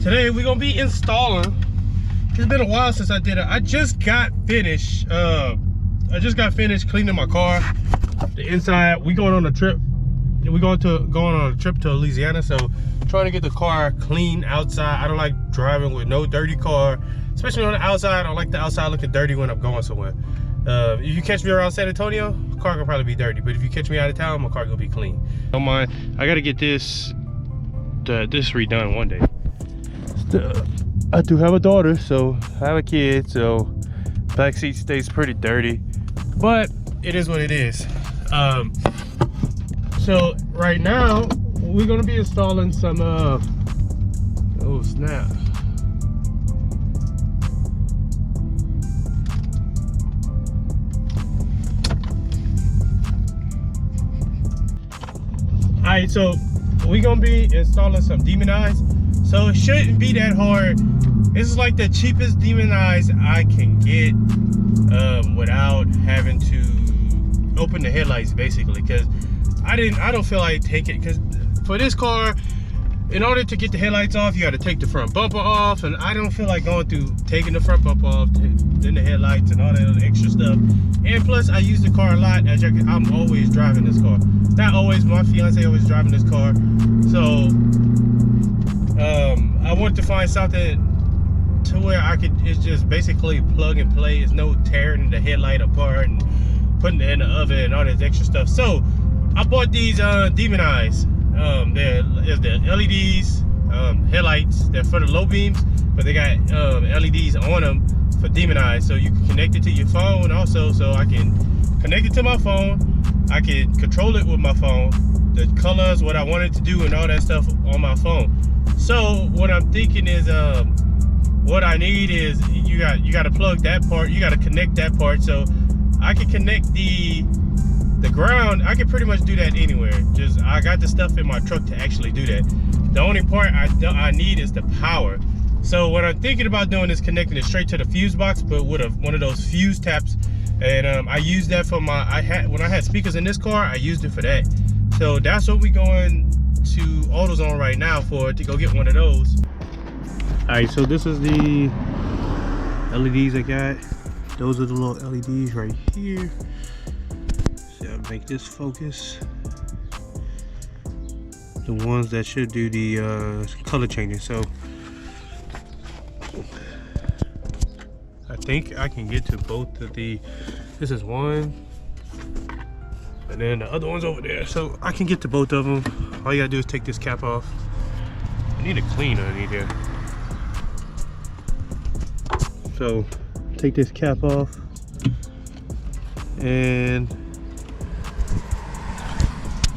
Today we're gonna be installing. It's been a while since I did it. I just got finished cleaning my car. The inside, we going on a trip. We're going on a trip to Louisiana, so trying to get the car clean outside. I don't like driving with no dirty car, especially on the outside. I don't like the outside looking dirty when I'm going somewhere. If you catch me around San Antonio, the car will probably be dirty, but if you catch me out of town, my car gonna be clean. Don't mind. I gotta get this redone one day. I do have a daughter, so I have a kid, so back seat stays pretty dirty, but it is what it is. So right now we're gonna be installing some oh snap. Alright, so we're gonna be installing some demon eyes. So it shouldn't be that hard. This is like the cheapest demon eyes I can get without having to open the headlights, basically, because I don't feel like taking, because for this car, in order to get the headlights off, you got to take the front bumper off, and I don't feel like going through taking the front bumper off, then the headlights and all that other extra stuff. And plus, I use the car a lot. As I'm always driving this car. Not always, my fiance always driving this car. So I wanted to find something to where I could, it's just basically plug and play. It's no tearing the headlight apart and putting it in the oven and all this extra stuff. So I bought these demon eyes. They're LEDs, headlights. They're for the low beams, but they got LEDs on them for demon eyes. So you can connect it to your phone also, so I can connect it to my phone. I can control it with my phone. The colors, what I wanted to do and all that stuff on my phone. So what I'm thinking is, what I need is you got to plug that part. You got to connect that part, so I can connect the ground. I can pretty much do that anywhere. Just I got the stuff in my truck to actually do that. The only part I need is the power. So what I'm thinking about doing is connecting it straight to the fuse box, but with one of those fuse taps. And I used that for when I had speakers in this car, I used it for that. So that's what we're going to AutoZone right now to go get one of those. All right, so this is the LEDs I got. Those are the little LEDs right here. So I'll make this focus. The ones that should do the color changing. So I think I can get to both of the, this is one, and then the other one's over there. So I can get to both of them. All you gotta do is take this cap off. I need a clean underneath here. So take this cap off and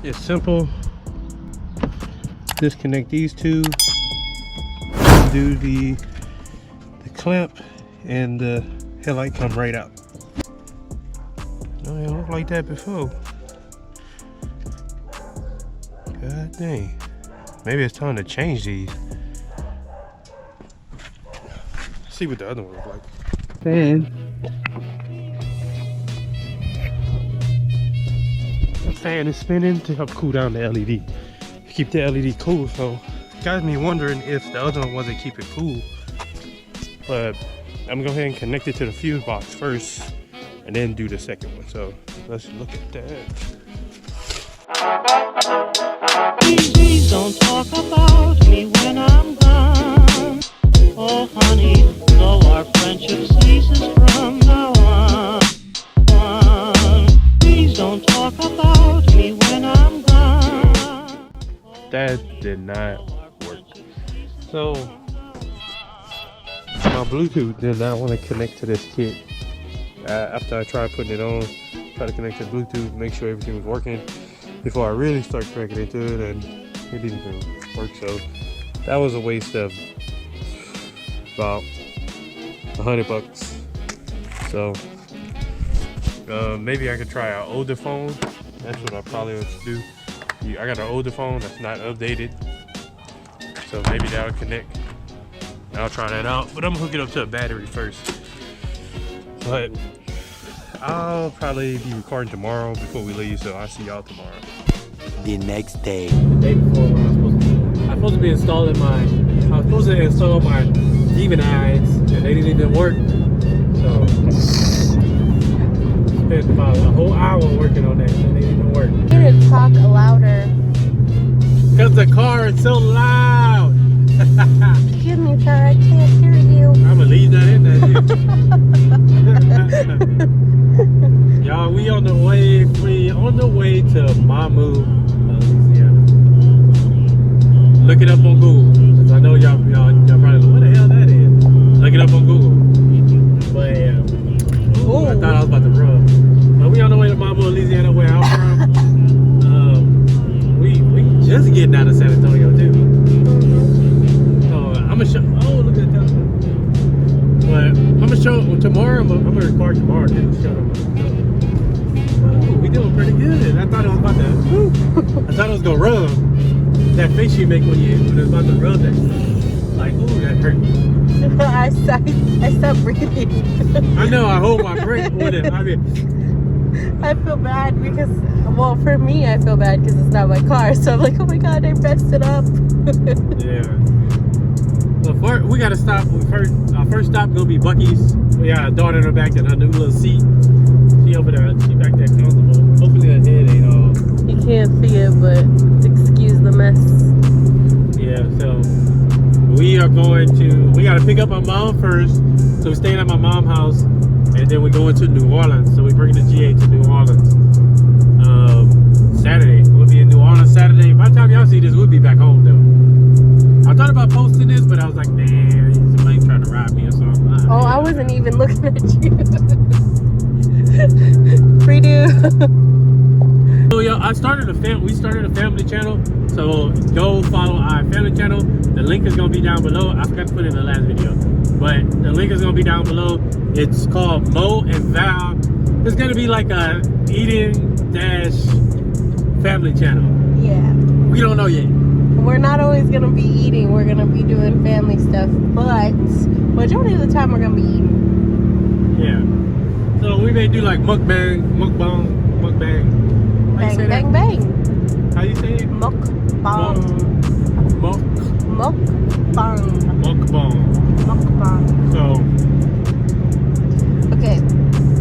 it's simple. Disconnect these two, do the clamp, and the headlight come right out. Oh, it looked like that before. God dang. Maybe it's time to change these. See what the other one looks like. The fan is spinning to help cool down the LED. Keep the LED cool, so it got me wondering if the other one wasn't keep it cool. But I'm gonna go ahead and connect it to the fuse box first and then do the second one. So let's look at that. Please don't talk about me when I'm gone. Oh honey, though our friendship ceases from now on. Please don't talk about me when I'm gone. That did not work. So my Bluetooth did not want to connect to this kit. After I tried putting it on, try to connect to Bluetooth, make sure everything was working before I really start cracking into it, and it didn't even work. So that was a waste of about $100. So maybe I could try an older phone. That's what I probably would do. I got an older phone that's not updated, so maybe that'll connect. I'll try that out, but I'm gonna hook it up to a battery first. But I'll probably be recording tomorrow before we leave, so I'll see y'all tomorrow. The next day. The day before when I'm supposed to be installing my I was supposed to install my demon eyes, and they didn't even work. So spent about a whole hour working on that, and they didn't even work. You need to talk louder. Because the car is so loud. Excuse me, sir, I can't hear you. I'm gonna leave that in there. Y'all, we on the way to Mamu, Louisiana. Look it up on Google, because I know y'all probably like, what the hell that is? Look it up on Google. But yeah, ooh, I thought I was about to rub. But we on the way to Mamu, Louisiana, where I'm from. We just getting out of San Antonio too. I'm gonna show. Oh, look at that. But I'm gonna show tomorrow. I'm gonna record tomorrow and show them. Oh, we doing pretty good. I thought it was about to. I thought it was gonna rub. That face you make when it's about to rub that. Like, ooh, that hurt. I stopped breathing. I know. I hold my breath with it. I mean, I feel bad because, well, for me, I feel bad because it's not my car. So I'm like, oh my god, I messed it up. Yeah. Well, first, we gotta stop. Our first stop gonna be Buc-ee's. We got a daughter in the back in her new little seat. She over there. She back there comfortable. Hopefully her head ain't all. You can't see it, but excuse the mess. Yeah. So we are going to. We gotta pick up my mom first. So we're staying at my mom's house, and then we're going to New Orleans. So we bring the G8 to New Orleans. Saturday. We'll be in New Orleans Saturday. By the time y'all see this, we'll be back home though. I thought about posting this, but I was like, man, somebody trying to rob me or something. Oh, I wasn't even looking at you. Redo. So yo, we started a family channel. So go follow our family channel. The link is gonna be down below. I forgot to put it in the last video, but the link is gonna be down below. It's called Mo and Val. It's gonna be like a eating dash family channel. Yeah. We don't know yet. We're not always gonna be eating. We're gonna be doing family stuff, but majority of the time we're gonna be eating. Yeah. So we may do like mukbang. Bang, bang, bang. How you say it? Mukbang. Mukbang. So. Okay.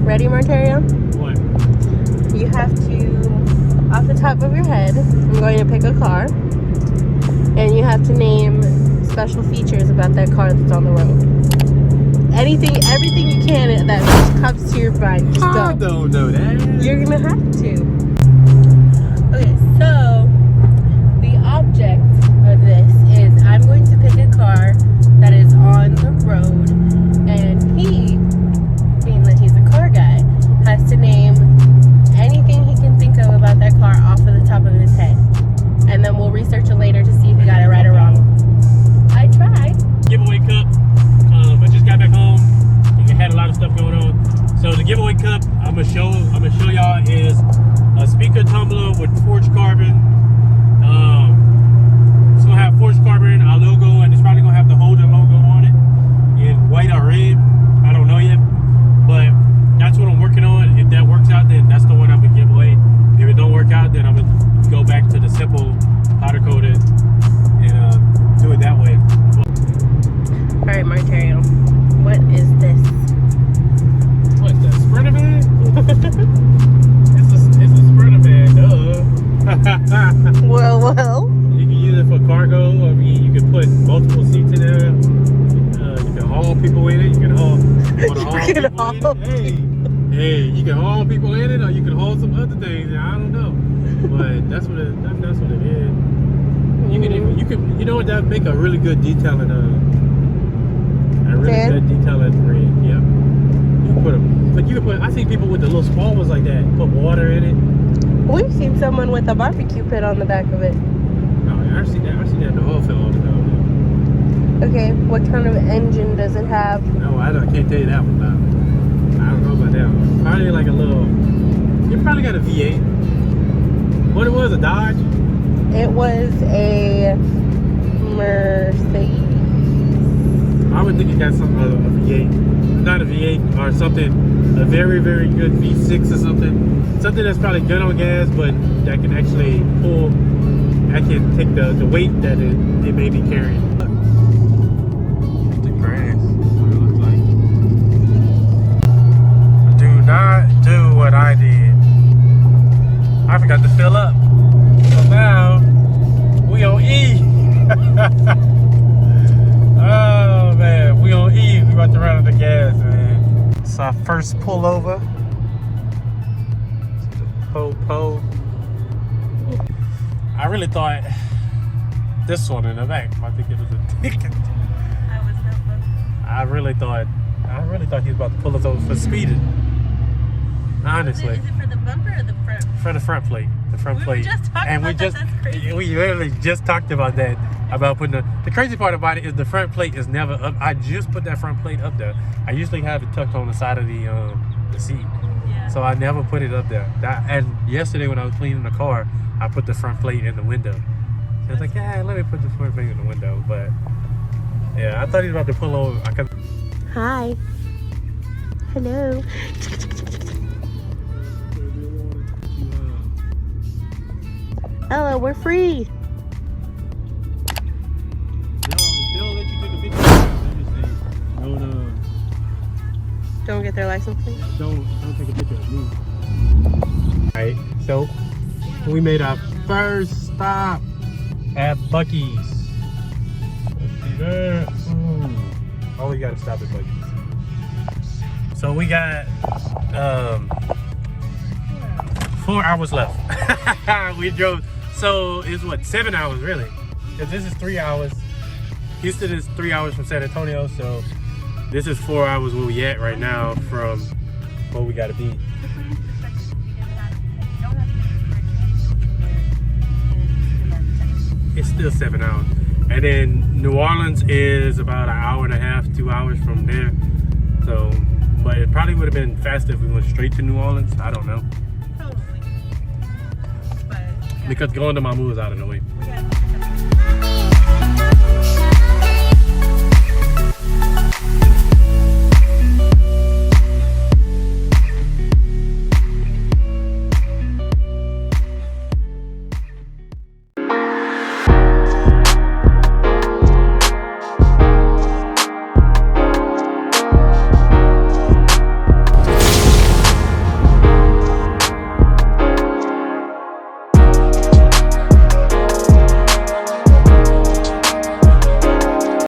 Ready, Martaria? What? You have to, off the top of your head, I'm going to pick a car. And you have to name special features about that car that's on the road. Everything you can that comes to your mind. Just go. I don't know that. You're gonna have to. Okay, so the object of this is I'm going to pick a car that is on the road, and he, being that he's a car guy, has to name anything he can think of about that car off of the top of his head. And then we'll research it later to see if he got it right or wrong. I tried. Giveaway cup. I just got back home. We had a lot of stuff going on. So the giveaway cup I'm gonna show y'all is a speaker tumbler with forged carbon. It's gonna have forged carbon, our logo, and it's probably gonna have the Holder logo on it in white or red. I don't know yet, but that's what I'm working on. If that works out, then that's the one I'm gonna give away. If it don't work out, then I'm gonna go back to the simple powder coated and do it that way. All right, Martario, what is this? What, the spreader bag? it's a spreader bag, duh. Well. You can use it for cargo. I mean, you can put multiple seats in there. You can haul people in it. You can haul. Hey, you can haul people in it, or you can haul some other things. I don't know, but that's what it is. You know what, that make a really good detailing. Good detailing ring. Yep. You can put. I see people with the little small ones like that. Put water in it. We've seen someone with a barbecue pit on the back of it. Oh, I see that in the oil field all the time. Okay, what kind of engine does it have? No, I can't tell you that one now. I don't know about that one. Probably like a little. You probably got a V8. What it was, a Dodge? It was a Mercedes. I would think it got something like a V8. Not a V8 or something. A very, very good V6 or something. Something that's probably good on gas, but that can actually pull. That can take the weight that it may be carrying. It's our first pullover. Po. I really thought this one in the back. I think it was a ticket. I really thought he was about to pull us over for speeding. Honestly. Is it for the bumper or the front? For the front plate. The front plate. We were just talking about that. That's crazy. We literally just talked about that. About putting the crazy part about it is the front plate is never up. I just put that front plate up there. I usually have it tucked on the side of the seat. Yeah. So I never put it up there. And yesterday when I was cleaning the car, I put the front plate in the window. So I was like, yeah, let me put the front plate in the window. But yeah, I thought he was about to pull over. Hi. Hello. Hello, we're free. They'll let you take a picture. Don't get their license plate. Don't take a picture of me. Alright, so we made our first stop at Buc-ee's. Let's see that. Oh, we gotta stop at Buc-ee's. So we got 4 hours left. We drove, so it's what, 7 hours really? Because this is 3 hours. Houston is 3 hours from San Antonio, so this is 4 hours where we at right now from where we gotta be. It's still 7 hours. And then New Orleans is about an hour and a half, 2 hours from there. So, but it probably would have been faster if we went straight to New Orleans. I don't know. Probably. But, yeah. Because going to Mamu is out of the way. Yeah.